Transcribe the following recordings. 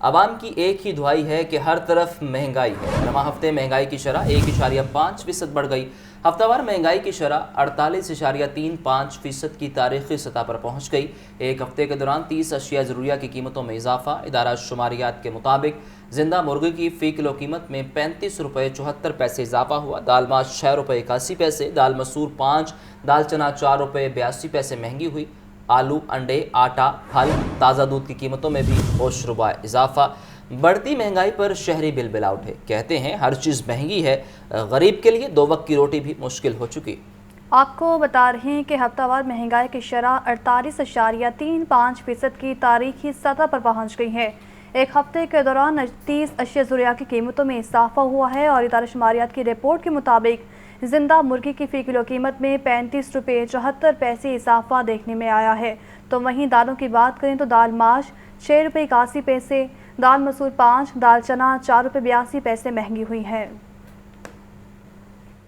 عوام کی ایک ہی دعائی ہے کہ ہر طرف مہنگائی ہے۔ رواں ہفتے مہنگائی کی شرح 1.5% بڑھ گئی۔ ہفتہ وار مہنگائی کی شرح 48.35% کی تاریخی سطح پر پہنچ گئی۔ ایک ہفتے کے دوران 30 اشیاء ضروریہ کی قیمتوں میں اضافہ۔ ادارہ شماریات کے مطابق زندہ مرغی کی فی کلو قیمت میں 35.74 اضافہ ہوا۔ دال ماش 6.81، دال مسور 5، دال چنا 4.82 مہنگی ہوئی۔ آلو، انڈے، آٹا، پھل، تازہ دودھ کی قیمتوں میں بھی ہوش ربا اضافہ۔ بڑھتی مہنگائی پر شہری بل بلا اٹھے، کہتے ہیں ہر چیز مہنگی ہے، غریب کے لیے 2 وقت کی روٹی بھی مشکل ہو چکی۔ آپ کو بتا رہے ہیں کہ ہفتہ وار مہنگائی کی شرح 48.35% کی تاریخی سطح پر پہنچ گئی ہے۔ ایک ہفتے کے دوران 30 اشیاء ضروریہ کی قیمتوں میں اضافہ ہوا ہے اور ادارہ شماریات کی رپورٹ کے مطابق زندہ مرغی کی فی کلو قیمت میں 35.74 اضافہ دیکھنے میں آیا ہے۔ تو وہیں دالوں کی بات کریں تو دال ماش 6.81، دال مسور 5، دال چنا 4.82 مہنگی ہوئی ہے۔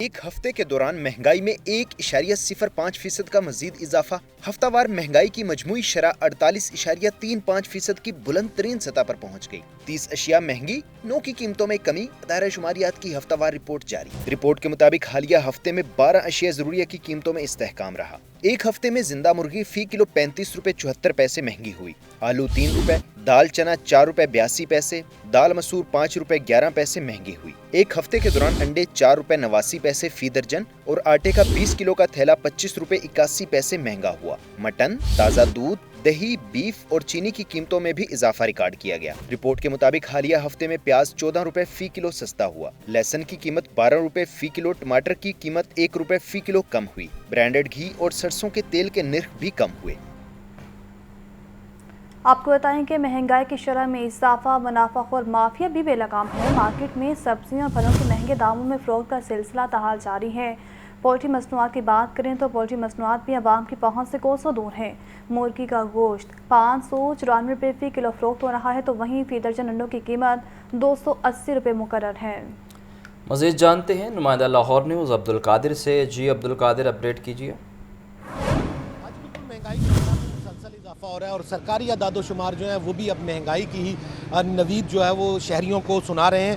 ایک ہفتے کے دوران مہنگائی میں 1.05% کا مزید اضافہ۔ ہفتہ وار مہنگائی کی مجموعی شرح 48.35% کی بلند ترین سطح پر پہنچ گئی۔ 30 اشیاء مہنگی، 9 کی قیمتوں میں کمی۔ ادارہ شماریات کی ہفتہ وار رپورٹ جاری۔ رپورٹ کے مطابق حالیہ ہفتے میں 12 اشیاء ضروریہ کی قیمتوں میں استحکام رہا۔ ایک ہفتے میں زندہ مرغی فی کلو 35.74 مہنگی ہوئی۔ آلو 3 روپے، دال چنا 4.82، دال مسور 5.11 مہنگی ہوئی۔ ایک ہفتے کے دوران انڈے 4.89 فی درجن اور آٹے کا 20 کلو کا تھیلا 25.81 مہنگا ہوا۔ مٹن، تازہ دودھ، دہی، بیف اور چینی کی قیمتوں میں بھی اضافہ ریکارڈ کیا گیا۔ رپورٹ کے مطابق حالیہ ہفتے میں پیاز 14 روپے فی کلو سستا ہوا، لہسن کی قیمت 12 روپے فی کلو، ٹماٹر کی قیمت 1 روپے فی کلو کم ہوئی۔ برانڈڈ گھی اور سرسوں کے تیل کے نرخ بھی کم ہوئے۔ آپ کو بتائیں کہ مہنگائی کی شرح میں اضافہ منافع خور مافیا بھی بے لگام ہے۔ مارکیٹ میں سبزیوں اور پھلوں کے مہنگے داموں میں فروخت کا سلسلہ تاحال جاری ہے۔ پولٹری مصنوعات کی بات کریں تو پولٹری مصنوعات بھی عوام کی پہنچ سے کوسوں دور ہیں۔ مرغی کا گوشت 594 روپے فی کلو فروخت ہو رہا ہے تو وہیں فی درجن انڈوں کی قیمت 280 روپے مقرر ہے۔ مزید جانتے ہیں نمائندہ لاہور نیوز عبدالقادر سے۔ جی عبدالقادر، اپڈیٹ کیجیے۔ آج بالکل مہنگائی کے ساتھ مسلسل اضافہ ہو رہا ہے اور سرکاری اعداد و شمار جو ہیں وہ بھی اب مہنگائی کی ہی نوید جو ہے وہ شہریوں کو سنا رہے ہیں۔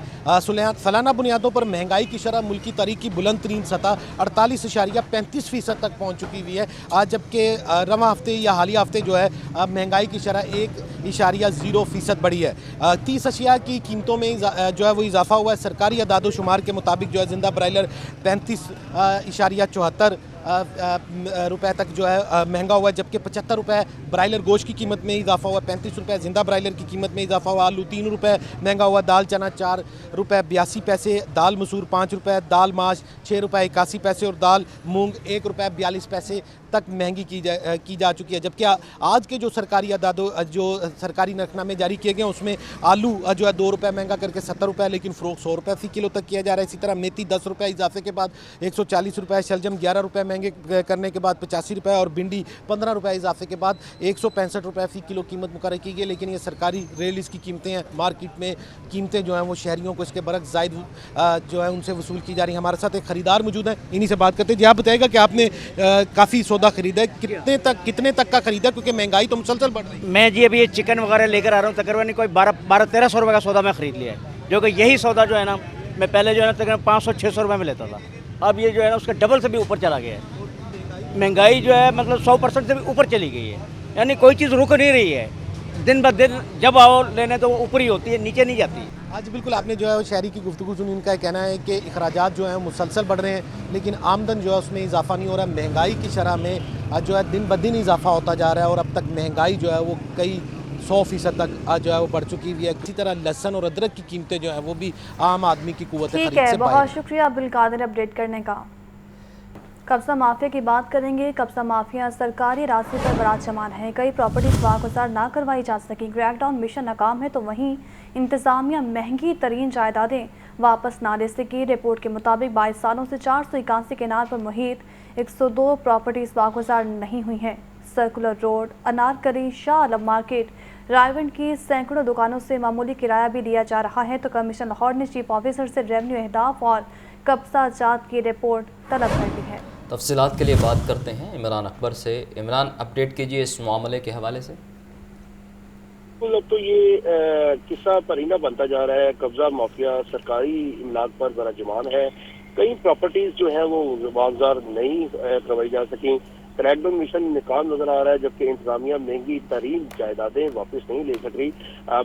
سالانہ بنیادوں پر مہنگائی کی شرح ملکی تاریخ کی بلند ترین سطح 48.35% تک پہنچ چکی ہوئی ہے، جبکہ رواں ہفتے یا حالیہ ہفتے جو ہے مہنگائی کی شرح 1.0% بڑھی ہے۔ 30 اشیاء کی قیمتوں میں جو ہے وہ اضافہ ہوا ہے۔ سرکاری اعداد و شمار کے مطابق جو ہے زندہ برائلر 35.74 روپے تک جو ہے مہنگا ہوا ہے، جبکہ 75 روپے برائلر گوشت کی قیمت میں اضافہ ہوا ہے، 35 روپے زندہ برائلر کی قیمت میں اضافہ ہوا۔ آلو 3 روپے مہنگا ہوا، دال چنا 4 روپے 82 پیسے، دال مسور 5 روپے، دال ماش 6 روپے 81 پیسے اور دال مونگ 1 روپے 42 پیسے تک مہنگی کی جا چکی ہے۔ جبکہ آج کے جو سرکاری نرخنامے جاری کیے گئے ہیں اس میں آلو جو ہے 2 روپے مہنگا کر کے 70 روپے، لیکن فروخت 100 روپے فی کلو تک کیا جا رہا ہے۔ اسی طرح میتھی 10 روپے اضافے کے بعد 140 روپے، شلجم 11 روپے مہنگے کرنے کے بعد 85 روپے اور بھنڈی 15 روپے اضافے کے بعد 165 روپے فی کلو قیمت مقرر کی گئی، لیکن یہ سرکاری ریلز کی قیمتیں ہیں۔ مارکیٹ میں قیمتیں جو ہیں وہ شہریوں کو اس کے برعکس زائد جو ہے ان سے وصول کی جا رہی ہیں۔ ہمارے ساتھ ایک خریدار موجود ہیں، انہی سے بات کرتے ہیں۔ جی آپ بتائیے گا کہ آپ نے کافی سودا خریدا ہے، کتنے تک کا خریدا ہے، کیونکہ مہنگائی تو مسلسل بڑھ رہی ہے؟ میں جی ابھی یہ چکن وغیرہ لے کر آ رہا ہوں، تقریباً کوئی 1200-1300 روپے کا سودا میں خرید لیا ہے، جو کہ یہی سودا جو ہے نا میں پہلے جو ہے نا تقریباً 500-600 روپے میں لیتا تھا، اب یہ جو ہے نا اس کا ڈبل سے بھی اوپر چلا گیا ہے۔ مہنگائی جو ہے مطلب 100% سے بھی اوپر چلی گئی ہے، یعنی کوئی چیز رک نہیں رہی ہے، دن بدن جب آؤ لینے تو وہ اوپر ہی ہوتی ہے، نیچے نہیں جاتی۔ آج بالکل آپ نے جو ہے شہری کی گفتگو سنی، ان کا کہنا ہے کہ اخراجات جو ہیں مسلسل بڑھ رہے ہیں لیکن آمدن جو ہے اس میں اضافہ نہیں ہو رہا ہے۔ مہنگائی کی شرح میں جو ہے دن بدن اضافہ ہوتا جا رہا ہے اور اب تک مہنگائی جو ہے وہ کئی 100% تک جو ہے وہ بڑھ چکی ہوئی ہے۔ اسی طرح لہسن اور ادرک کی قیمتیں جو ہیں وہ بھی عام آدمی کی قوت خرید سے ٹھیک ہے، بہت شکریہ عبدالقادر اپڈیٹ کرنے کا۔ قبضہ مافیا کی بات کریں گے۔ قبضہ مافیا سرکاری راستے پر برات شمان ہے، کئی پراپرٹیز واگزار نہ کروائی جا سکی، کریک ڈاؤن مشن ناکام ہے تو وہیں انتظامیہ مہنگی ترین جائیدادیں واپس نہ لے سکی۔ رپورٹ کے مطابق 22 سالوں سے 481 کنال پر محیط 102 پراپرٹیز واگزار نہیں ہوئی ہیں۔ Circular road, Anarkali, Shah Alam market, Raiwind کی سینکڑوں دکانوں سے معمولی کرایہ بھی لیا جا رہا ہے تو کمیشن لاہور نے چیف آفیسر سے ریونیو اہداف اور قبضہ جات کی رپورٹ طلب کر دی ہے۔ تفصیلات کے لیے بات کرتے ہیں عمران اکبر سے۔ عمران، اپڈیٹ کیجیے اس معاملے کے حوالے سے۔ बिल्कुल, अब तो ये किस्सा परीना बनता जा रहा है। कब्जा माफिया सरकारी इमलाक पर बराजमान है। कई प्रॉपर्टीज जो है वो वागजार नहीं करवाई जा सकी। क्रैकडाउन मिशन नाकाम नजर आ रहा है, जबकि इंतजामिया महंगी तरीन जायदादें वापस नहीं ले सक रही।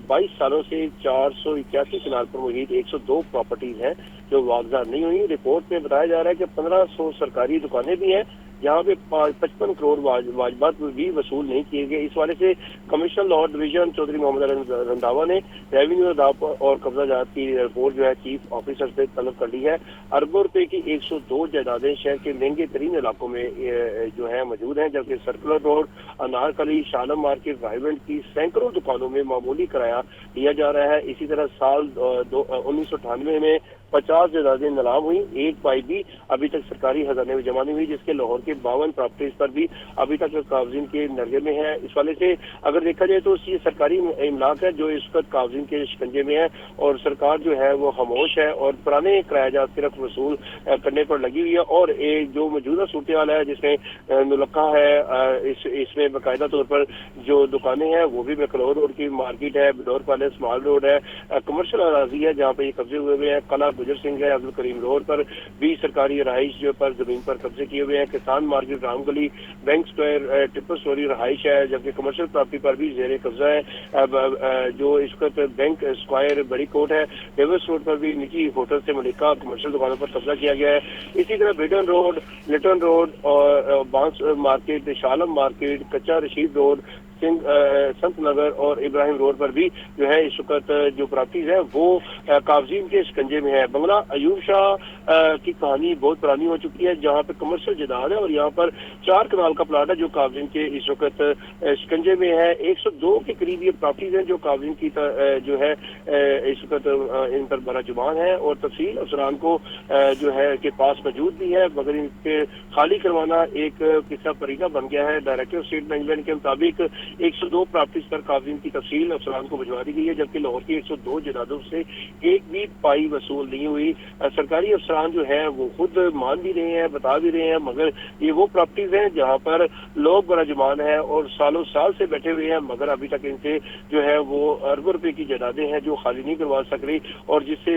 22 सालों से 481 कनाल पर मुहित 102 प्रॉपर्टीज हैं जो वागजार नहीं हुई। रिपोर्ट में बताया जा रहा है कि 1500 सरकारी दुकानें भी हैं जहाँ पे 55 करोड़ वाजबात भी वसूल नहीं किए गए। इस वाले से commissioner law division Chaudhry Mohammad Randhawa ने रेवेन्यू अदाब और कब्जा जात की रिपोर्ट जो है चीफ ऑफिसर से तलब कर ली है। अरबों रुपए की 102 जायदादें शहर के महंगे तरीन इलाकों में जो है मौजूद हैं, जबकि सर्कुलर रोड, अनारकली, शालम मार्केट, वाइवेंट की सैकड़ों दुकानों में मामूली किराया लिया जा रहा है। इसी तरह साल 1998 में 50 जायदादें नीलाम हुई। एक पाई भी अभी तक सरकारी खजाने में जमा नहीं हुई, जिसके लाहौर के 52 प्रॉपर्टीज पर भी अभी तक काबजीन के नरगे में है। इस वाले से अगर देखा जाए तो ये सरकारी इमलाक है जो इस वक्त काबजीन के शिकंजे में है और सरकार जो है वो खामोश है और पुराने किरायाजात सिर्फ वसूल करने पर लगी हुई है। और एक जो मौजूदा सूरत हाल है जिसमें मुलक्का है, इसमें बाकायदा तौर पर जो दुकानें हैं वो भी मैकलोर रोड की मार्केट है, बिडोर पैलेस माल रोड है, कमर्शियल अराजी है जहाँ पे ये कब्जे हुए हैं। कला गुजर सिंह है, अब्दुल करीम रोड पर भी सरकारी रहाइश जो पर जमीन पर कब्जे किए हुए हैं। Kisan market, Ramgali, bank square, triple storey रहाइश है, जबकि कमर्शियल प्रॉपर्टी पर भी जेर कब्जा है। जो इस वक्त बैंक स्क्वायर बड़ी कोट है, डेविस रोड पर भी निजी होटल से मलिका कमर्शियल दुकानों पर कब्जा किया गया है। इसी तरह ब्रिटन रोड, लिटन रोड और बांस मार्केट, शालम मार्केट, कच्चा रशीद रोड, संत नगर और इब्राहिम रोड पर भी जो है इस वक्त जो प्रॉपर्टीज है वो काबजीन के शिकंजे में है। बंगला अयूब शाह की कहानी बहुत पुरानी हो चुकी है, जहाँ पे कमर्शियल जायदाद है और यहाँ पर 4 कनाल का प्लाट है जो काबजीन के इस वक्त शिकंजे में है। 102 के करीब ये प्रॉपर्टीज हैं जो काबजीन की जो है इस वक्त इन पर बड़ा जुबान है और तफसील अफसरान को जो है के पास मौजूद भी है, मगर इनके खाली करवाना एक किस्सा परीना बन गया है। डायरेक्टर ऑफ स्टेट मैनेजमेंट के मुताबिक 102 प्रॉपर्टीज पर काबजीन की तफसील अफसरान को भिजवा दी गई है, जबकि लाहौर की 102 जायदादों से एक भी पाई वसूल नहीं हुई। सरकारी अफसरान जो है वो खुद मान भी रहे हैं, बता भी रहे हैं, मगर ये वो प्रॉपर्टीज हैं जहाँ पर लोग बराजमान है और सालों साल से बैठे हुए हैं, मगर अभी तक इनसे जो है वो अरबों रुपए की जायदादें हैं जो खाली नहीं करवा सक रही और जिससे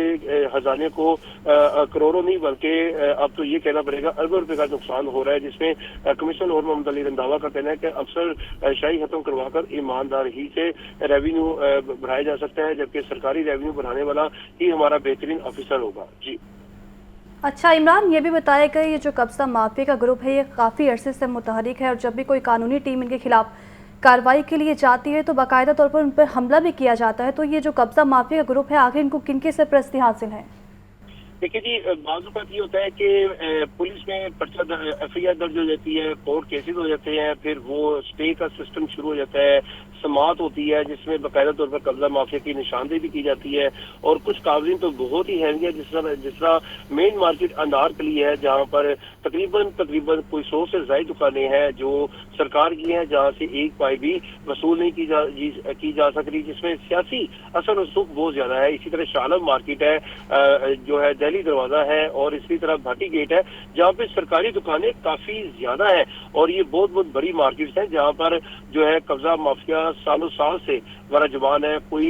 खजाने को करोड़ों नहीं बल्कि अब तो ये कहना पड़ेगा अरबों रुपए का नुकसान हो रहा है, जिसमें कमिश्नर और मोहम्मद अली रंधावा का कहना है कि अफसर शाही खत्म करवाकर ईमानदार ही से रेवेन्यू बढ़ाया जा सकता है, जबकि सरकारी रेवेन्यू बढ़ाने वाला ही हमारा बेहतरीन ऑफिसर होगा। जी अच्छा इमरान, ये भी बताया कि ये जो कब्जा माफिया का ग्रुप है ये काफ़ी अरसे से मुतहरिक है और जब भी कोई कानूनी टीम इनके खिलाफ कार्रवाई के लिए जाती है तो बाकायदा तौर पर उन पर हमला भी किया जाता है। तो ये जो कब्जा माफिया का ग्रुप है आखिर इनको किनके सरपरस्ती हासिल है? देखिए जी, बाज़ वक़्त ये होता है कि पुलिस में पर्चा FIR दर्ज हो जाती है, कोर्ट केसेस हो जाते हैं, फिर वो स्टे का सिस्टम शुरू हो जाता है, समात होती है जिसमें बाकायदा तौर पर कब्जा माफिया की निशानदेही भी की जाती है और कुछ कागज़ीन तो बहुत ही हैवी है, जिस तरह मेन मार्केट अनारकली है जहाँ पर तकरीबन कोई 100 से ज़ायद दुकानें हैं जो सरकार की हैं, जहाँ से एक पाई भी वसूल नहीं की जा सकती, जिसमें सियासी असर रसूख बहुत ज़्यादा है। इसी तरह शालम मार्केट है जो है दिल्ली दरवाजा है और इसी तरह भाटी गेट है जहाँ पे सरकारी दुकानें काफी ज्यादा हैं और ये बहुत बड़ी मार्केट्स हैं जहाँ पर जो है कब्जा माफिया सालों साल से बड़ा जुबान है। कोई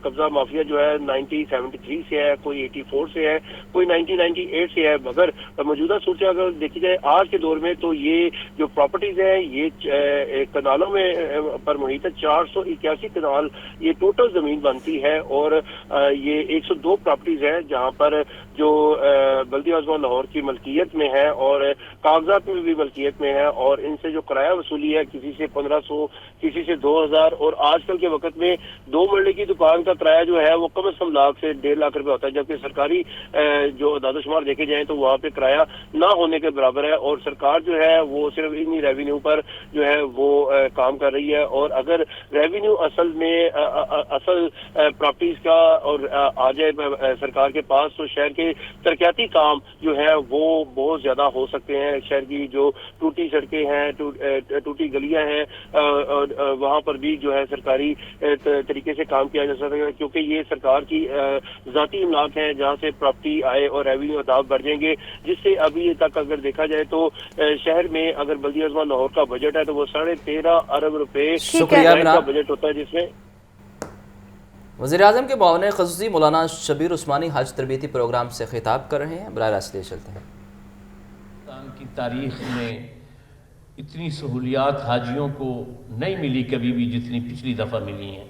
कब्जा माफिया जो है 1973 से है, कोई 84 से है, कोई 1998 से है, मगर मौजूदा सूरत अगर देखी जाए आज के दौर में तो ये जो प्रॉपर्टीज है ये कनालों में पर मुहित है। 481 कनाल ये टोटल जमीन बनती है और ये 102 प्रॉपर्टीज है जहाँ पर जो बल्दिया आज़मा लाहौर की मलकियत में है और कागजात में भी मलकियत में है और इनसे जो किराया वसूली है किसी से 1500, किसी से 2000 और आजकल के वक्त में 2 मरले की दुकान का किराया जो है वो कम से कम लाख से 1.5 लाख रुपए होता है, जबकि सरकारी जो दादोशुमार देखे जाए तो वहाँ पे किराया ना होने के बराबर है और सरकार जो है वो सिर्फ इन्हीं रेवेन्यू पर जो है वो काम कर रही है। और अगर रेवेन्यू असल प्रॉपर्टीज का और आ जाए सरकार के पास तो शहर के तरक्याती काम जो है वो बहुत ज्यादा हो सकते हैं। शहर की जो टूटी सड़कें हैं, टूटी गलियां हैं, वहां पर भी जो है सरकारी तरीके से काम किया जा सकता है, क्योंकि ये सरकार की जाती इमलाक है जहां से प्रॉपर्टी आए और रेवेन्यू अदाब बढ़ जाएंगे, जिससे अभी तक अगर देखा जाए तो शहर में अगर बल्दिया आज़मा लाहौर का बजट है तो वो 13.5 अरब रुपए शुक्रिया का बजट होता है, जिसमें वज़ीर-ए-आज़म के मुआविन ख़ुसूसी मौलाना शबीर उस्मानी हज तरबियती प्रोग्राम से खिताब कर रहे हैं। बराह रास्त ले चलते हैं। पाकिस्तान की तारीख़ में इतनी सहूलियात हाजियों को नहीं मिली कभी भी जितनी पिछली दफ़ा मिली हैं।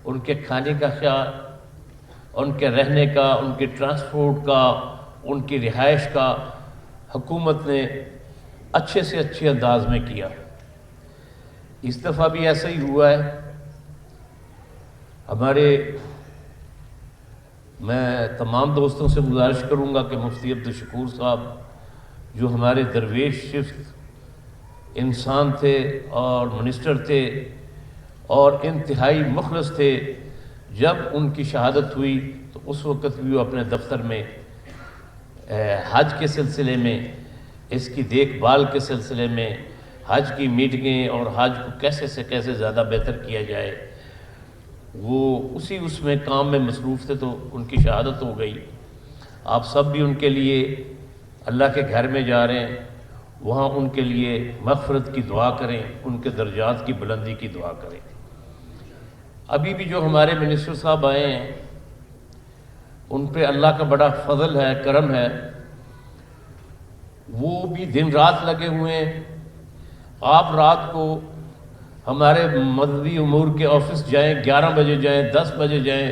उनके खाने का ख्याल, उनके रहने का, उनके ट्रांसपोर्ट का, उनकी रिहाइश का हुकूमत ने अच्छे से अच्छे अंदाज में किया। इस दफ़ा भी ऐसा ही हुआ है। मैं तमाम दोस्तों से गुजारिश करूंगा कि मुफ्ती अब्दुल शकूर साहब जो हमारे दरवेश शिफ्त इंसान थे और मिनिस्टर थे और इंतहाई मुखलस थे, जब उनकी शहादत हुई तो उस वक़्त भी वो अपने दफ्तर में हज के सिलसिले में, इसकी देखभाल के सिलसिले में, हज की मीटिंगें और हज को कैसे से कैसे ज़्यादा बेहतर किया जाए, वो उसमें काम में मसरूफ़ थे तो उनकी शहादत हो गई। आप सब भी उनके लिए अल्लाह के घर में जा रहे हैं, वहाँ उनके लिए मग़फ़िरत की दुआ करें, उनके दर्जात की बुलंदी की दुआ करें। अभी भी जो हमारे मिनिस्टर साहब आए हैं उन पे अल्लाह का बड़ा फ़ज़ल है, करम है। वो भी दिन रात लगे हुए हैं। आप रात को हमारे मददी उमूर के ऑफिस जाएं, 11 बजे जाएं, 10 बजे जाएं,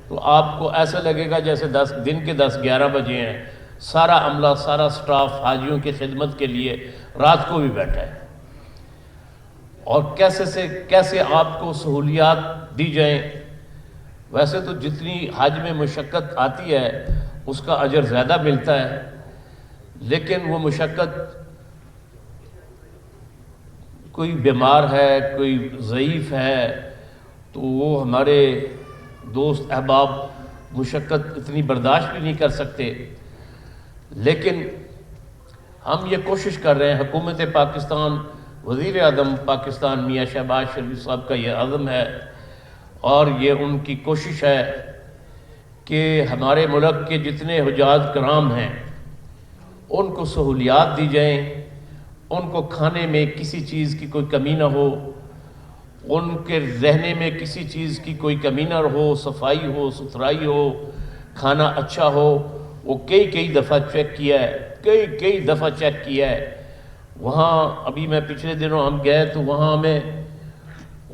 तो आपको ऐसा लगेगा जैसे 10 दिन के 10-11 बजे हैं। सारा अमला, सारा स्टाफ हाजियों की खिदमत के लिए रात को भी बैठा है। और कैसे से कैसे आपको सहूलियात दी जाएं। वैसे तो जितनी हज में मुशक्क़त आती है उसका अजर ज़्यादा मिलता है, लेकिन वो मुशक्क़त, कोई बीमार है, कोई ज़ईफ़ है, तो वो हमारे दोस्त अहबाब मुशक्क़त इतनी बर्दाश्त भी नहीं कर सकते। लेकिन हम ये कोशिश कर रहे हैं, हुकूमत पाकिस्तान, वज़ीर-ए-आज़म पाकिस्तान मियाँ शहबाज शरीफ साहब का ये अज़्म है और ये उनकी कोशिश है कि हमारे मुल्क के जितने हुज्जाज कराम हैं उनको सहूलियात दी जाएँ, उनको खाने में किसी चीज़ की कोई कमी ना हो, उनके रहने में किसी चीज़ की कोई कमी ना हो, सफाई हो, सुथराई हो, खाना अच्छा हो। वो कई दफ़ा चेक किया है, कई दफ़ा चेक किया है। वहाँ अभी मैं पिछले दिनों हम गए तो वहाँ हमें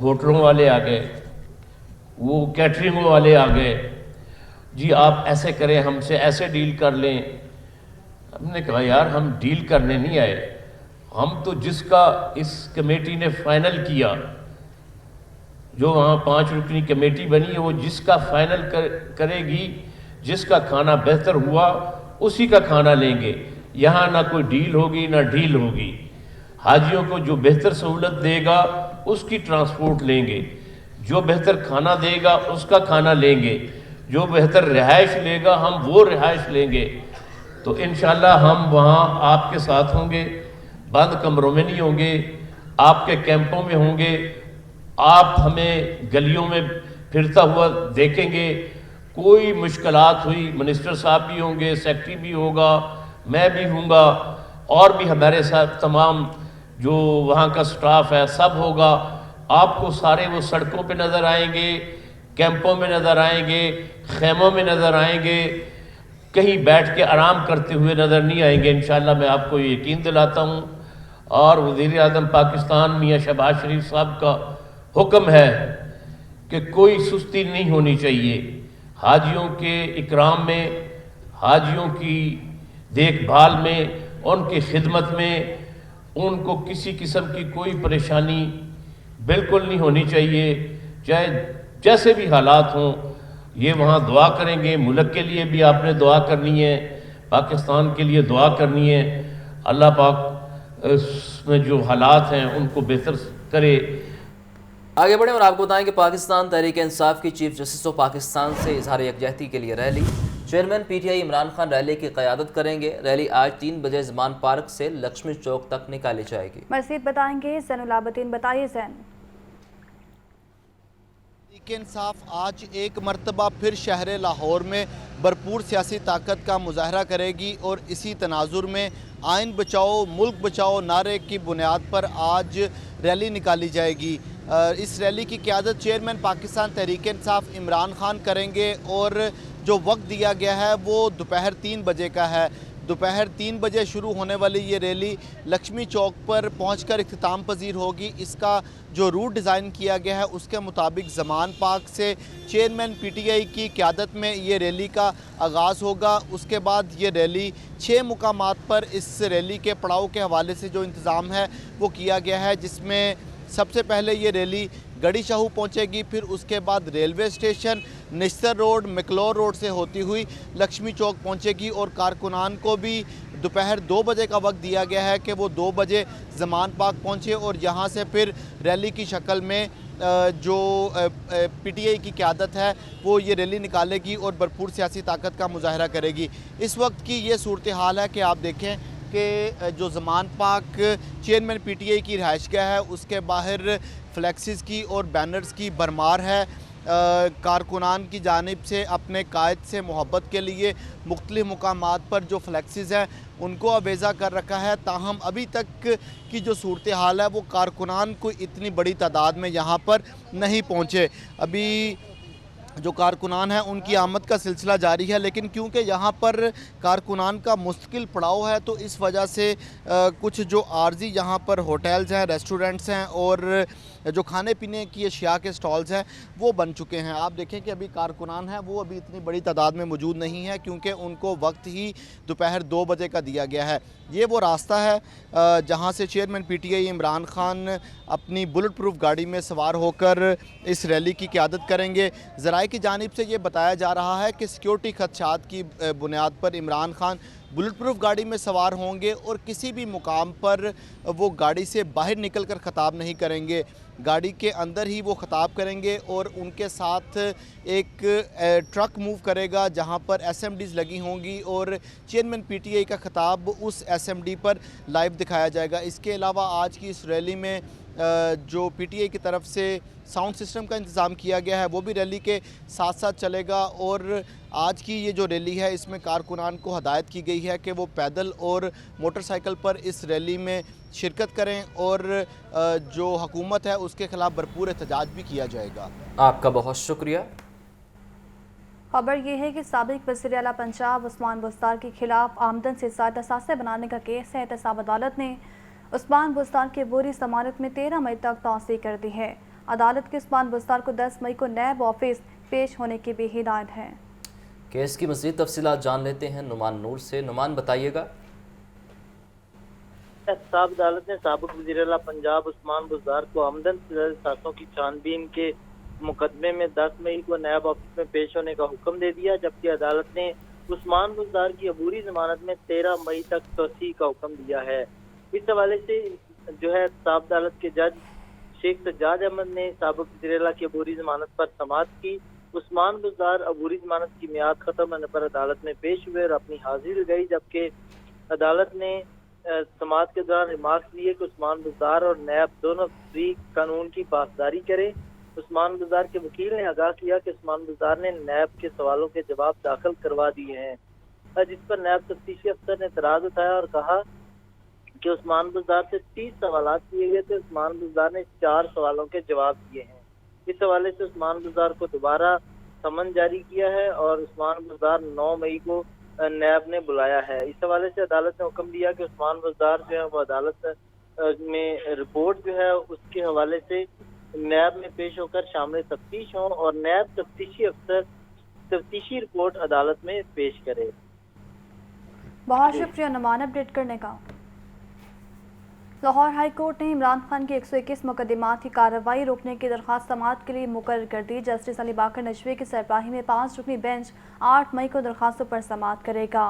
होटलों वाले आ गए, वो कैटरिंग वाले आ गए, जी आप ऐसे करें, हमसे ऐसे डील कर लें। हमने कहा यार हम डील करने नहीं आए, हम तो जिसका इस कमेटी ने फाइनल किया, जो वहाँ 5 रुकनी कमेटी बनी है, वो जिसका फाइनल करेगी, जिसका खाना बेहतर हुआ उसी का खाना लेंगे। यहाँ ना कोई डील होगी ना ढील होगी। हाजियों को जो बेहतर सहूलत देगा उसकी ट्रांसपोर्ट लेंगे, जो बेहतर खाना देगा उसका खाना लेंगे, जो बेहतर रिहाइश लेगा हम वो रिहाइश लेंगे। तो इंशाअल्लाह हम वहाँ आपके साथ होंगे, बंद कमरों में नहीं होंगे, आपके कैंपों में होंगे। आप हमें गलियों में फिरता हुआ देखेंगे। कोई मुश्किलात हुई, मिनिस्टर साहब भी होंगे, सेक्रेटरी भी होगा, मैं भी हूँगा, और भी हमारे साथ तमाम जो वहाँ का स्टाफ है सब होगा। आपको सारे वो सड़कों पे नज़र आएंगे, कैंपों में नज़र आएंगे, खेमों में नज़र आएंगे, कहीं बैठ के आराम करते हुए नज़र नहीं आएंगे। इंशाअल्लाह मैं आपको ये यकीन दिलाता हूँ। और वज़ीर-ए-आज़म पाकिस्तान मियाँ शहबाज शरीफ साहब का हुक्म है कि कोई सुस्ती नहीं होनी चाहिए। हाजियों के इकराम में, हाजियों की देखभाल में, उनकी खिदमत में, उनको किसी किस्म की कोई परेशानी बिल्कुल नहीं होनी चाहिए, चाहे जैसे भी हालात हों। ये वहाँ दुआ करेंगे, मुल्क के लिए भी आपने दुआ करनी है, पाकिस्तान के लिए दुआ करनी है। अल्लाह पाक इसमें जो हालात हैं उनको बेहतर करे। आगे बढ़ें और आपको बताएं कि पाकिस्तान तहरीक इंसाफ की चीफ जस्टिस ऑफ पाकिस्तान से इजहार यकजहती के लिए rally. Chairman PTI Imran Khan rally की क़यादत करेंगे। रैली आज 3 बजे ज़मान पार्क से लक्ष्मी चौक तक निकाली जाएगी। मज़ीद बताएंगे ज़ैनुल आबदीन। बताइए ज़ैन। तहरीक इंसाफ आज एक मरतबा फिर शहर लाहौर में भरपूर सियासी ताकत का मुजाहरा करेगी और इसी तनाजुर में आइन बचाओ मुल्क बचाओ नारे की बुनियाद पर आज रैली निकाली जाएगी। इस रैली की क़यादत चेयरमैन पाकिस्तान तहरीक इंसाफ इमरान खान करेंगे और जो वक्त दिया गया है वो दोपहर 3 बजे का है। दोपहर 3 बजे शुरू होने वाली ये रैली लक्ष्मी चौक पर पहुंचकर इख्तिताम पजीर होगी। इसका जो रूट डिज़ाइन किया गया है उसके मुताबिक ज़मान पार्क से चेयरमैन पीटीआई की क़यादत में ये रैली का आगाज़ होगा। उसके बाद ये रैली 6 मुकामात पर इस रैली के पड़ाव के हवाले से जो इंतज़ाम है वो किया गया है, जिसमें सबसे पहले ये रैली गढ़ी शाहू पहुंचेगी, फिर उसके बाद railway station, Nishtar road, McLeod road से होती हुई लक्ष्मी चौक पहुंचेगी और कारकुनान को भी दोपहर 2 बजे का वक्त दिया गया है कि वो 2 बजे ज़मान पार्क पहुंचे और यहाँ से फिर रैली की शक्ल में जो पीटीआई की क़यादत है वो ये रैली निकालेगी और भरपूर सियासी ताकत का मुजाहरा करेगी। इस वक्त की ये सूरत हाल है कि आप देखें कि जो ज़मान पार्क चेयरमैन पीटीआई की रिहाइशगाह है उसके बाहर फ्लैक्सिस की और बैनर्स की भरमार है। कारकुनान की जानिब से अपने कायद से मोहब्बत के लिए मुख्तलिफ मुकामात पर जो फ्लैक्सिस हैं उनको अवेज़ा कर रखा है। ताहम अभी तक की जो सूरत हाल है वो कारकुनान को इतनी बड़ी तादाद में यहाँ पर नहीं पहुँचे। अभी जो कारकुनान हैं उनकी आमद का सिलसिला जारी है, लेकिन क्योंकि यहाँ पर कारकुनान का मुस्तकिल पड़ाव है तो इस वजह से कुछ जो आर्जी यहाँ पर होटल्स हैं, रेस्टोरेंट्स हैं और जो खाने पीने की अशिया के स्टॉल्स हैं वो बन चुके हैं। आप देखें कि अभी कारकुनान हैं वो अभी इतनी बड़ी तादाद में मौजूद नहीं है क्योंकि उनको वक्त ही दोपहर 2 बजे का दिया गया है। ये वो रास्ता है जहाँ से चेयरमैन पीटीआई इमरान खान अपनी बुलेट प्रूफ गाड़ी में सवार होकर इस रैली की क़यादत करेंगे। ज़राए की जानिब से ये बताया जा रहा है कि सिक्योरिटी खदशात की बुनियाद पर इमरान खान बुलेट प्रूफ गाड़ी में सवार होंगे और किसी भी मुकाम पर वो गाड़ी से बाहर निकलकर ख़ताब नहीं करेंगे, गाड़ी के अंदर ही वो ख़ताब करेंगे और उनके साथ एक ट्रक मूव करेगा जहां पर एसएमडीज़ लगी होंगी और चेयरमैन पीटीआई का ख़ताब उस एसएमडी पर लाइव दिखाया जाएगा। इसके अलावा आज की इस रैली में जो पीटीआई की तरफ से साउंड सिस्टम का इंतज़ाम किया गया है वो भी रैली के साथ साथ चलेगा और आज की ये जो रैली है इसमें कारकुनान को हदायत की गई है कि वो पैदल और मोटरसाइकिल पर इस रैली में शिरकत करें और जो हुकूमत है उसके ख़िलाफ़ भरपूर एहतजाज भी किया जाएगा। आपका बहुत शुक्रिया। खबर ये है कि साबिक वज़ीर आला पंजाब उस्मान बुज़दार के खिलाफ आमदन से ज़्यादा असासे बनाने का केस है। एहतसाब अदालत ने उस्मान बुज़दार की अबूरी ज़मानत में 13 मई तक तौसीक़ कर दी है। अदालत के उस्मान बुज़दार को 10 मई को नैब ऑफिस पेश होने की भी हिदायत है। केस की मज़ीद तफसीलात जान लेते हैं नुमान नूर से। नुमान बताइएगा। एहतसाब अदालत ने साबिक वज़ीर आला पंजाब उस्मान बुज़दार को आमदन से ज़्यादा असासों की छानबीन के मुकदमे में 10 मई को नैब ऑफिस में पेश होने का हुक्म दे दिया, जबकि अदालत ने उस्मान बुज़दार की अबूरी ज़मानत में 13 मई तक तौसीक़ का हुक्म दिया है। इस हवाले से जो है एहतसाब अदालत के जज शेख सज्जाद अहमद ने साबिक वज़ीर आला की अबूरी ज़मानत पर समाअत की। उस्मान बुज़दार अबूरी ज़मानत की मियाद ख़त्म होने पर अदालत में पेश हुए और अपनी हाजिरी लगाई, जबकि अदालत ने समाअत के दौरान रिमार्क्स लिए कि उस्मान बुज़दार और नैब दोनों फरीक कानून की पासदारी करें। उस्मान बुज़दार के वकील ने आगाह किया कि उस्मान बुज़दार ने नैब के सवालों के जवाब दाखिल करवा दिए हैं, जिस पर नैब तफ्तीशी अफसर ने एतराज़ उठाया और कहा कि उस्मान बुज़दार से 30 सवाल किए गए थे, उस्मान बुज़दार ने 4 सवालों के जवाब दिए हैं। इस हवाले से उस्मान बुज़दार को दोबारा समन जारी किया है और उस्मान बुज़दार 9 मई को नैब ने बुलाया है। इस हवाले से अदालत ने हुक्म दिया कि उस्मान बुज़दार जो है वो अदालत में रिपोर्ट जो है उसके हवाले से नैब में पेश होकर शामिल तफ्तीश हों और नैब तफ्तीशी अफसर तफ्तीशी रिपोर्ट अदालत में पेश करे। बहुत शुक्रिया नुमान अपडेट करने का। लाहौर हाई कोर्ट ने इमरान खान की 121 मुकदमात की कार्रवाई रोकने की दरख्वास्त समाअत के लिए मुकर्रर कर दी। जस्टिस अली बाकर नजवी की सरबराही में 5 रुकनी बेंच 8 मई को दरख्वास्तों पर समाअत करेगा।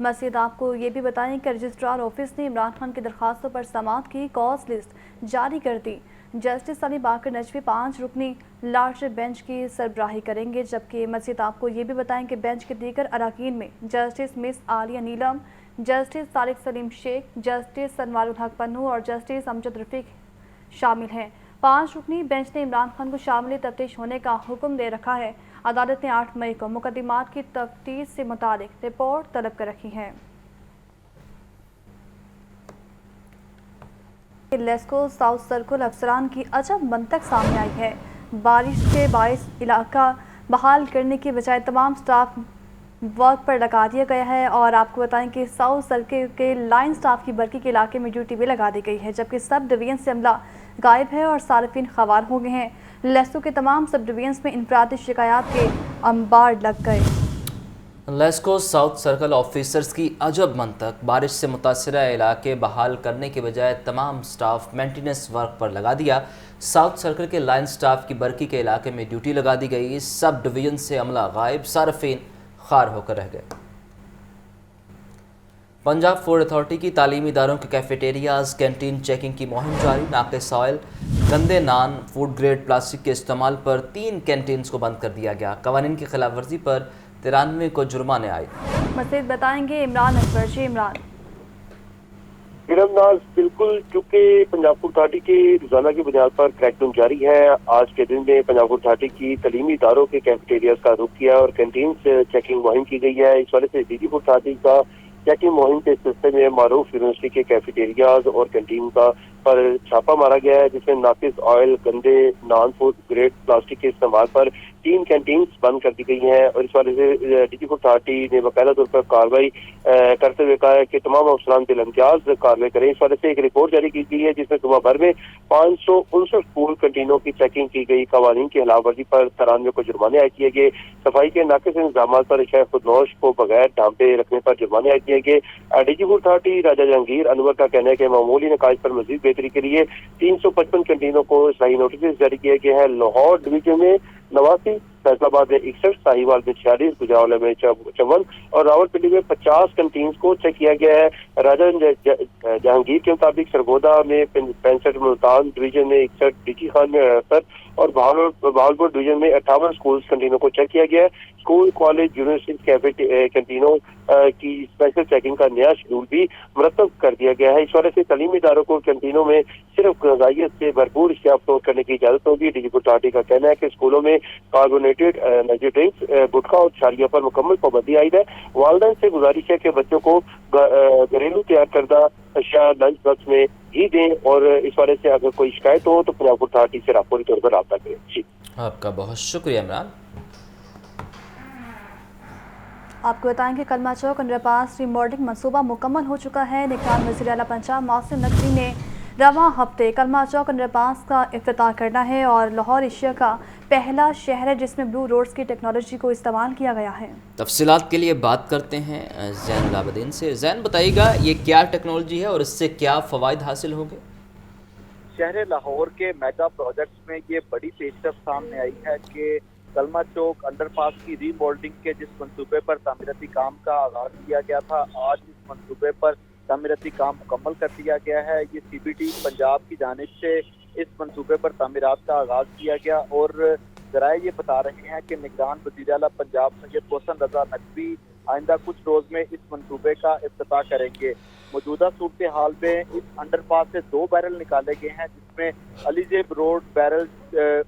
मज़ीद आपको ये भी बताएं कि रजिस्ट्रार ऑफिस ने इमरान खान की दरख्वास्तों पर समाअत की कॉज लिस्ट जारी कर दी। जस्टिस अली बाकर नजवी 5 रुकनी लार्ज बेंच की सरबराही करेंगे, जबकि मज़ीद आपको ये भी बताएं कि बेंच के दीगर अरकान में जस्टिस मिस आलिया नीलम, जस्टिस तारिक सलीम शेख, जस्टिस सनवारुल हक पन्नू और जस्टिस अमजद रफीक शामिल हैं। 5 रुकनी बेंच ने इमरान खान को शामिल तफ्तीश होने का हुक्म दे रखा है। अदालत ने 8 मई को मुकदमात की तफ्तीश से मुतालिक रिपोर्ट तलब कर रखी है। लेस्को साउथ सर्कल अफसरान की अजब मंतक सामने आई है। बारिश के बायस इलाका बहाल करने की बजाय तमाम स्टाफ वर्क पर लगा दिया गया है और आपको बताएं कि साउथ सर्कल के लाइन स्टाफ की बरकी के इलाके में ड्यूटी भी लगा दी गई है, जबकि सब डिवीजन से अमला गायब है और सार्फिन खवार हो गए हैं। लेस्को के तमाम सब डिवीजन में इंफरादी शिकायत के अंबार लग गए। लेस्को साउथ सर्कल ऑफिसर्स की अजब मंतक, बारिश से मुतासरा इलाके बहाल करने के बजाय तमाम स्टाफ मेंटेनेंस वर्क पर लगा दिया। साउथ सर्कल के लाइन स्टाफ की बरकी के इलाके में ड्यूटी लगा दी गई। सब डिवीजन से अमला गायब, सार्फिन खार होकर रह गए। पंजाब फूड अथॉरिटी की तालीमी इदारों के कैफेटेरियाज कैंटीन चेकिंग की मुहिम जारी। नाकिस ऑयल, गंदे नान, फूड ग्रेड प्लास्टिक के इस्तेमाल पर 3 कैंटीन्स को बंद कर दिया गया। कवानीन की खिलाफ वर्जी पर 93 को जुर्माने आए। मज़ीद बताएंगे इमरान अकबर। जी इमरान। बिल्कुल, चूँकि पंजाब फूड अथॉरिटी की रोजाना की बुनियाद पर क्रैकडाउन जारी है, आज के दिन में पंजाब फूड अथॉरिटी की तालीमी इदारों के कैफेटेरियाज का रुख किया और कैंटीन से चेकिंग मुहिम की गई है। इस वजह से डीजी फूड अथॉरिटी का चेकिंग मुहिम के सिलसिले में मारूफ यूनिवर्सिटी के कैफेटेरियाज और कैंटीन का पर छापा मारा गया है, जिसमें नाकिस ऑयल, गंदे नॉन फूड ग्रेड प्लास्टिक के इस्तेमाल पर 3 कैंटीन्स बंद कर दी गई हैं और इस वजह से डीजी फूड अथॉरिटी ने बाकायदा तौर पर कार्रवाई करते हुए कहा है कि तमाम अफसरान बिलइम्तियाज कार्रवाई करें। इस वजह से एक रिपोर्ट जारी की गई है जिसमें सुबह भर में 559 फूड कैंटीनों की चेकिंग की गई। कवानीन की खिलाफ वर्जी पर 93 को जुर्माने आयद किए गए। सफाई के नाकिस इंतजाम पर अशिया खुदनोश को बगैर ढांपे रखने पर जुर्माने आयद किए गए। डीजी फूड अथॉरिटी राजा जहांगीर अनवर का कहना है कि मामूली नकाज पर मजीद बेहतरी के लिए 355 कैंटीनों को इस्लाही नोटिस जारी किया गया है। लाहौर डिवीजन में 89, फैसलाबाद में 61, साहिवाल में 46, गुजरावाला में 54 और रावलपिंडी में 50 कैंटीन्स को चेक किया गया है। राजा जहांगीर के मुताबिक सरगोदा में 65, मुल्तान डिवीजन में 61, डीजी खान में 68 और बहावलपुर डिवीजन में 58 स्कूल कैंटीनों को चेक किया गया है। स्कूल, कॉलेज, यूनिवर्सिटी कैफे कैंटीनों की स्पेशल चेकिंग का नया शेड्यूल भी मुरतब कर दिया गया है। इस वजह से तालीमी इदारों को कैंटीनों में सिर्फ ग़िज़ाइयत से भरपूर अशिया फरोख्त करने की इजाज़त होगी। डीजी फूड अथॉरिटी का कहना है कि स्कूलों में कार्बोनेटेड एनर्जी ड्रिंक्स, गुटखा और छालिया पर मुकम्मल पाबंदी आयद है। वालिदैन से गुजारिश है कि बच्चों को घरेलू तैयार करदा अशिया लंच बॉक्स में ही दें और इस वजह से अगर कोई शिकायत हो तो पंजाब फूड अथॉरिटी से फौरी तौर पर रब्ता करें। जी, आपका बहुत शुक्रिया इमरान। आपको बताएं कि कलमा चौक अंडरपास रिमॉडलिंग मंसूबा मुकम्मल हो चुका है। निगरान वज़ीर आला पंजाब मोहसिन नकवी ने रवां हफ्ते कलमा चौक अंडरपास का इफ्तिताह करना है और लाहौर एशिया का पहला शहर है जिसमें ब्लू रोड्स की टेक्नोलॉजी को इस्तेमाल किया गया है। तफसीलात के लिए बात करते हैं ज़ैन लाबदीन से। ज़ैन, बताइएगा ये क्या टेक्नोलॉजी है और इससे क्या फ़वाइद हासिल होंगे? शहर लाहौर के मेगा प्रोजेक्ट्स में ये बड़ी पेशरफ सामने आई है कि कलमा चौक अंडरपास की रीमॉडलिंग के जिस मंसूबे पर तामीराती काम का आगाज किया गया था, आज इस मंसूबे पर तामीराती काम मुकम्मल कर दिया गया है। ये CBD पंजाब की जानिब से इस मंसूबे पर तामीरात का आगाज किया गया और ज़राए ये बता रहे हैं कि निगरान वज़ीर आला पंजाब सैयद मोहसिन रज़ा नकवी आइंदा कुछ रोज़ में इस मंसूबे का इफ्तिताह करेंगे। मौजूदा सूरत हाल में इस अंडरपास से 2 बैरल निकाले गए हैं, जिसमें अलीजेब रोड बैरल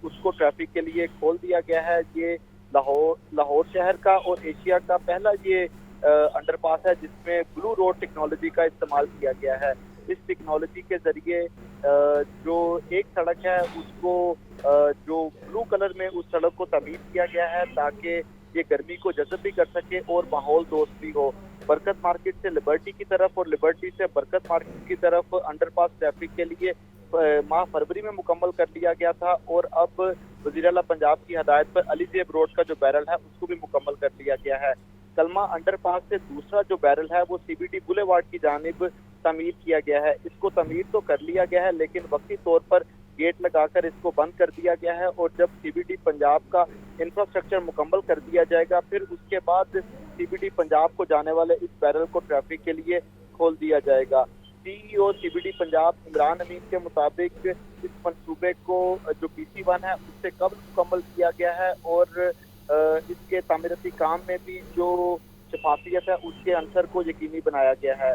उसको ट्रैफिक के लिए खोल दिया गया है। ये लाहौर शहर का और एशिया का पहला ये अंडरपास है जिसमें ब्लू रोड टेक्नोलॉजी का इस्तेमाल किया गया है। इस टेक्नोलॉजी के जरिए जो एक सड़क है उसको जो ब्लू कलर में उस सड़क को तमीज़ किया गया है ताकि ये गर्मी को जज़ब भी कर सके और माहौल दोस्त भी हो। बरकत मार्केट से लिबर्टी की तरफ और लिबर्टी से बरकत मार्केट की तरफ अंडरपास ट्रैफिक के लिए माह फरवरी में मुकम्मल कर लिया गया था और अब वज़ीर आला पंजाब की हदायत पर अलीजेब रोड का जो बैरल है उसको भी मुकम्मल कर लिया गया है। कलमा अंडरपास से दूसरा जो बैरल है वो CBD बुलेवार्ड की जानिब तमीर किया गया है। इसको तमीर तो कर लिया गया है लेकिन वक्ती तौर पर गेट लगाकर इसको बंद कर दिया गया है और जब CBD पंजाब का इंफ्रास्ट्रक्चर मुकम्मल कर दिया जाएगा फिर उसके बाद CBD पंजाब को जाने वाले इस बैरल को ट्रैफिक के लिए खोल दिया जाएगा। CEO CBD पंजाब इमरान अमीन के मुताबिक इस मंसूबे को जो PC1 है उससे कब मुकम्मल किया गया है और इसके तामीराती काम में भी जो शफाफियत है उसके अंसर को यकीनी बनाया गया है।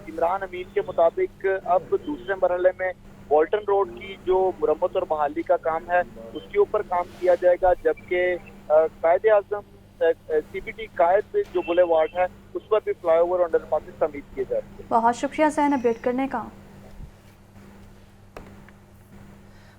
इमरान अमीन के मुताबिक अब दूसरे मरहले में वॉल्टन रोड की जो मुरम्मत और बहाली का काम है उसके ऊपर काम किया जाएगा, जबकि कायदे आज़म CBD कायद जो बुलेवार्ड है उस पर भी फ्लाईओवर अंडरपास तमीज़ किए जाएंगे। बहुत शुक्रिया ज़ैन अपडेट करने का।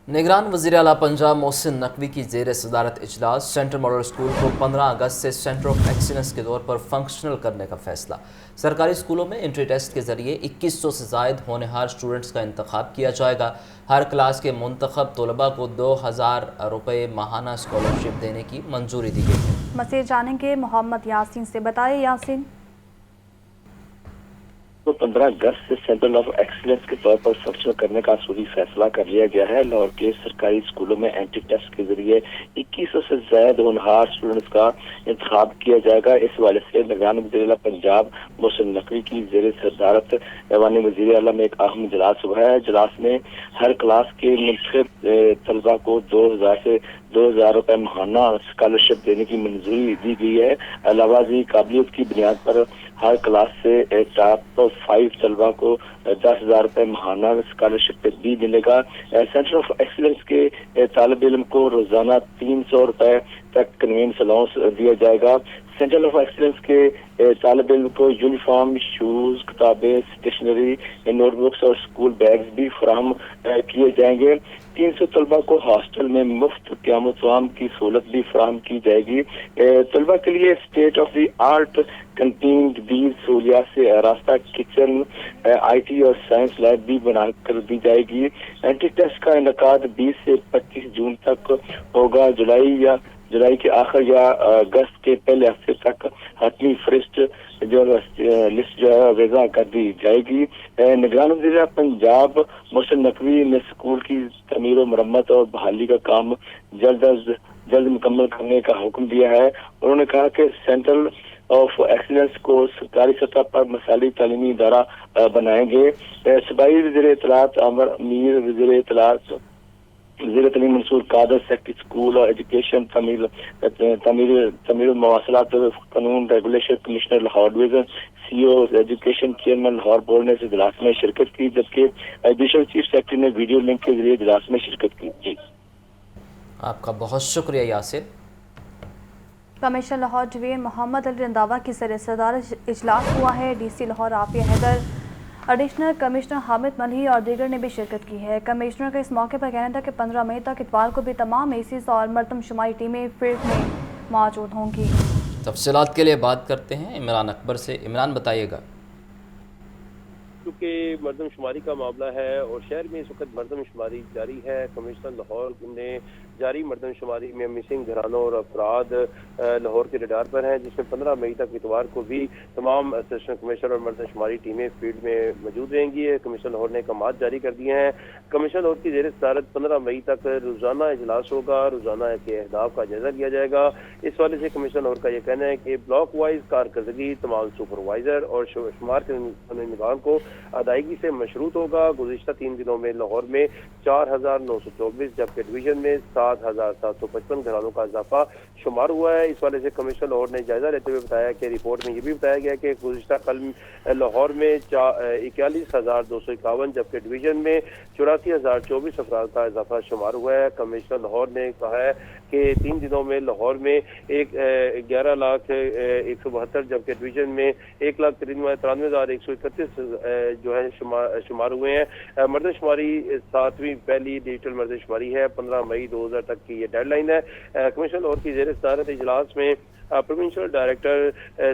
निगरान वज़ीर आला पंजाब मोहसिन नकवी की ज़ेर सदारत इजलास सेंट्रल मॉडल स्कूल को 15 अगस्त से सेंटर ऑफ एक्सीलेंस के तौर पर फंक्शनल करने का फैसला। सरकारी स्कूलों में एंट्री टेस्ट के ज़रिए 2100 से ज़ायद होनहार स्टूडेंट्स का इंतखाब किया जाएगा। हर क्लास के मुंतखब तलबा को 2000 रुपये माहाना स्कॉलरशिप देने की मंजूरी दी गई है। मज़ीद जानेंगे मोहम्मद यासीन से। बताइए यासीन। तो 15 अगस्त से सेंटर ऑफ एक्सीलेंस के तौर पर फंक्शन करने का असूली फैसला कर लिया गया है। लाहौर के सरकारी स्कूलों में एंट्री टेस्ट के जरिए 2100 से ज्यादा होनहार स्टूडेंट्स का इंतखाब किया जाएगा। इस हवाले से निगरान वज़ीर आला पंजाब मोहसिन नकवी की ज़ेर सदारत ऐवान वज़ीर आला में एक अहम इजलास हुआ है। इजलास में हर क्लास के मुंतखब तलबा को 2000 से 2000 रुपये माहाना स्कॉलरशिप देने की मंजूरी दी गई है। अलावा काबिलियत की बुनियाद पर हर क्लास से टॉप 5 तलबा को 10,000 रुपये माहाना स्कॉलरशिप भी मिलेगा। सेंटर ऑफ एक्सीलेंस के तालिब इल्म को रोजाना 300 रुपये तक कन्वीनियंस अलाउंस दिया जाएगा। सेंटर ऑफ एक्सीलेंस के तालिब इल्म को यूनिफॉर्म, शूज, किताबें, स्टेशनरी, नोटबुक्स और स्कूल बैग्स भी फराहम किए जाएंगे। 300 तलबा को हॉस्टल में मुफ्त क़याम की सहूलत भी फराहम की जाएगी। तलबा के लिए state of the art canteen भी सहूलियात से रास्ता किचन, IT और साइंस लैब भी बना कर दी जाएगी। एंट्री टेस्ट का इनकाद 20 से 25 जून तक होगा। जुलाई के आखिर या अगस्त के पहले हफ्ते तक हतमी फरिश्त जो लिस्ट जो है वज़ा कर दी जाएगी। निगरान वज़ीर पंजाब मोहसिन नकवी ने स्कूल की तमीर व मरम्मत और बहाली का काम जल्द मुकम्मल करने का हुक्म दिया है। उन्होंने कहा कि सेंट्रल ऑफ एक्सीलेंस को सरकारी सतह पर मसाली तालीमी इदारा बनाएंगे। सूबाई वज़ीर इत्तलात आमिर मीर, वज़ीर इत्तलात वज़ीर तलीम मंसूर कादर, सेक्रेटरी स्कूल और एजुकेशन, तमीर मवासलात कानून regulation commissioner Lahore division, CEO education chairman Lahore board ने इस इजलास में शिरकत की, जबकि एडिशनल चीफ सेक्रेटरी ने वीडियो लिंक के जरिए इजलास में शिरकत की। जी आपका बहुत शुक्रिया यासिर। कमिश्नर लाहौर डिवीजन मोहम्मद अली रंधावा की ज़ेर सदारत इजलास हुआ है। DC Lahore Afia Haider, additional commissioner Hamid Malhi और दीगर ने भी शिरकत की है। कमिश्नर का इस मौके पर कहना था कि 15 मई तक इतवार को भी तमाम ACs और मरदमशुमारी टीमें फील्ड में मौजूद होंगी। तफसीलात के लिए बात करते हैं इमरान अकबर से। इमरान बताइएगा। क्योंकि मरदमशुमारी का मामला है और शहर में इस वक्त मरदमशुमारी जारी है। कमिश्नर लाहौर ने जारी मरदमशुमारी में मिसिंग घरानों और अफराद लाहौर के रडार पर हैं, जिसमें 15 मई तक इतवार को भी तमाम असिस्टेंट कमिश्नर और मरदमशुमारी टीमें फील्ड में मौजूद रहेंगी। कमिश्नर लाहौर ने अहकामात जारी कर दिए हैं। कमिश्नर लाहौर की ज़ेर सदारत 15 मई तक रोजाना इजलास होगा, रोजाना के अहदाफ का जायजा लिया जाएगा। इस वाले से कमिश्नर लाहौर का यह कहना है कि ब्लॉक वाइज कारकर्दगी तमाम सुपरवाइजर और शुमार के निगरान को अदायगी से मशरूत होगा। गुज़िश्ता 3 दिनों में लाहौर में 4924 जबकि डिवीजन में 7755 घरानों का इजाफा शुमार हुआ है। इस वाले से कमिश्नर लाहौर ने जायजा लेते हुए बताया कि रिपोर्ट में यह भी बताया गया कि गुज़िश्ता कल लाहौर में 41,251 जबकि डिवीजन में 84,024 अफराद का इजाफा शुमार हुआ है। कमिश्नर लाहौर ने कहा है कि 3 दिनों में लाहौर में 11,0172 जबकि डिवीजन में 1,93,131 जो है शुमार हुए हैं। मर्दमशुमारी 7वीं पहली डिजिटल मर्दमशुमारी है। 15 मई 2000 तक की ये डेडलाइन है। कमिश्नर लाहौर की ज़ेर सदारत इजलास में provincial director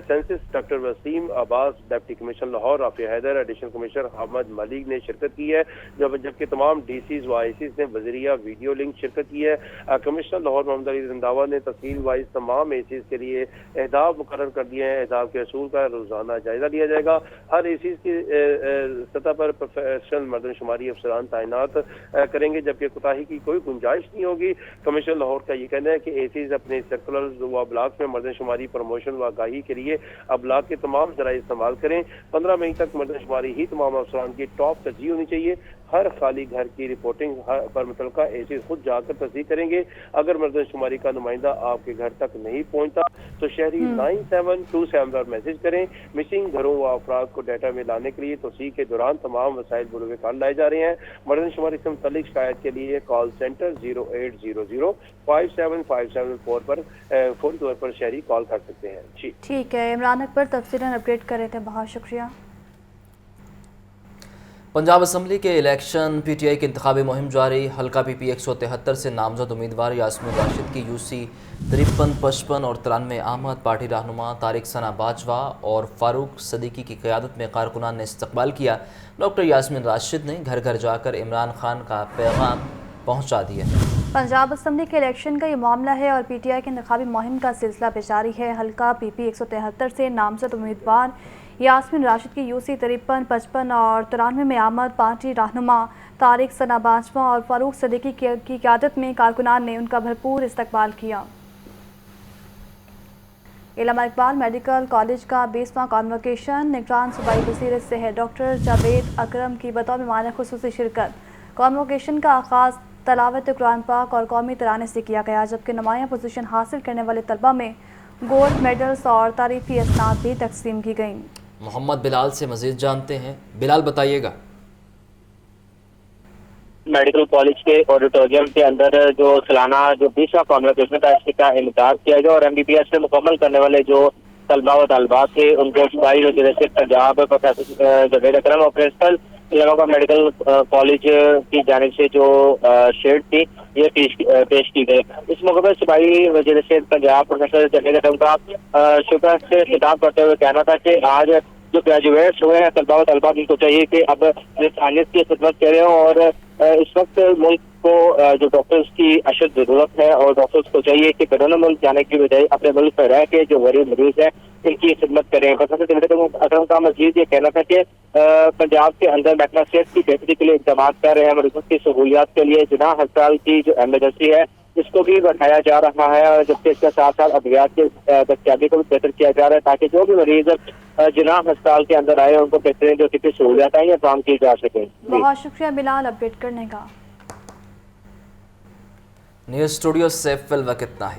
census doctor Waseem Abbas, deputy commissioner Lahore Afia Haider, additional commissioner Hamid Malik ने शिरकत की है, जबकि तमाम DCs व ICs ने वज़रिया वीडियो लिंक शिरकत की है। कमिश्नर लाहौर मोहम्मद अली रंधावा ने तफसील वाइज तमाम ACs के लिए अहदाफ मुकर्रर कर दिए हैं। अहदाफ के असूल का रोजाना जायजा लिया जाएगा। हर ACs की सतह पर प्रोफेशनल मर्दमशुमारी अफसरान तैनात करेंगे, जबकि कोताही की कोई गुंजाइश नहीं होगी। कमिश्नर लाहौर का ये कहना है कि ACs अपने सर्कुलर व ब्लॉक में मर्दमशुमारी प्रमोशन व आगाही के लिए अब ब्लॉक के तमाम जराये इस्तेमाल करें। 15 मई तक मर्दमशुमारी ही तमाम अफसरान की टॉप तरजीह होनी चाहिए। हर खाली घर की रिपोर्टिंग पर मुतलका ACs खुद जाकर तस्दीक करेंगे। अगर मर्दमशुमारी का नुमाइंदा आपके घर तक नहीं पहुंचता तो शहरी 9727 पर मैसेज करें। मिसिंग घरों व अफराद को डाटा में लाने के लिए तोसीक के दौरान तमाम वसाइल बुरुए कार लाए जा रहे हैं। मर्दमशुमारी से मुतल्लिक शिकायत के लिए कॉल सेंटर 0800-57574 पर फोन तौर पर शहरी कॉल कर सकते हैं। जी ठीक है, इमरान अकबर तफसीलन अपडेट कर रहे थे, बहुत शुक्रिया। पंजाब असम्बली के इलेक्शन पीटीआई की इंतखाबी मुहिम जारी। हल्का पीपी 173 से नामजद उम्मीदवार यास्मीन राशिद की यूसी 53, 55 और 93 आमद पार्टी रहनुमा तारिक सना बाजवा और फारूक सदीकी की क़यादत में कारकुनान ने इस्तकबाल किया। डॉक्टर यास्मीन राशिद ने घर घर जाकर इमरान खान का पैगाम पहुँचा दिया। पंजाब असम्बली के इलेक्शन का ये मामला है और पीटीआई की इंतखाबी मुहिम का सिलसिला पे जारी है। हल्का पीपी 173 से नामजद उम्मीदवार यास्मीन राशिद की यूसी 53, 55 और 93 में आमद पार्टी रहनुमा तारिक सना बाजवा और फारूक सदीकी की क़यादत में कारकुनान ने उनका भरपूर इस्तकबाल किया। इलामा इकबाल मेडिकल कॉलेज का 20वां कॉन्वोकेशन निगरान सूबाई वज़ीर सेहत डॉक्टर जावेद अकरम की बतौर मेहमान खुसूसी शिरकत। कॉन्वोकेशन का आगाज़ तलावत कुरान पाक और कौमी तराने से किया गया, जबकि नुमाया पोजीशन हासिल करने वाले तलबा में गोल्ड मेडल्स और तारीफी असनाद भी तकसीम की गईं। मोहम्मद बिलाल से मज़ीद जानते हैं। बिलाल बताइएगा। मेडिकल कॉलेज के ऑडिटोरियम के अंदर जो सालाना जो 20वां कॉन्वोकेशन था इसका इनकार किया गया और एमबीबीएस से मुकम्मल करने वाले जो तलबा व तलबात थे उनको सूबाई वज़ीर पंजाब प्रोफेसर जावेद अकरम और प्रिंसिपल इलाहाबाद मेडिकल कॉलेज की जानिब से जो शेड थी ये पेश की गई। इस मौके पर सूबाई वज़ीर पंजाब प्रोफेसर जावेद अकरम का शुक्र से खिताब करते हुए कहना था कि आज जो ग्रेजुएट्स हुए हैं तलबा व तलबात उनको चाहिए कि अब इंसानियत की खिदमत करें और इस वक्त मुल्क को जो डॉक्टर्स की अशद जरूरत है और डॉक्टर्स को चाहिए कि बैरून मुल्क जाने की बजाय अपने मुल्क में रह के जो गरीब मरीज है इनकी खिदमत करें। प्रोफेसर जावेद अकरम का मजीद ये कहना था कि पंजाब के अंदर महकमा सेहत की बेहतरी के लिए इक़दाम कर रहे हैं। मरीजों की सहूलियात के लिए जिना अस्पताल की जो एमरजेंसी है इसको भी बढ़ाया जा रहा है, जबकि इसके साथ साथ अद्वियात की दस्तियाबी को भी बेहतर किया जा रहा है ताकि जो भी मरीज जिना अस्पताल के अंदर आए उनको बेहतरीन जो कितनी सहूलियात है ये काम की जा सके। बहुत शुक्रिया बिलाल अपडेट करने का। न्यूज़ स्टूडियो से फिल वक्त इतना ही।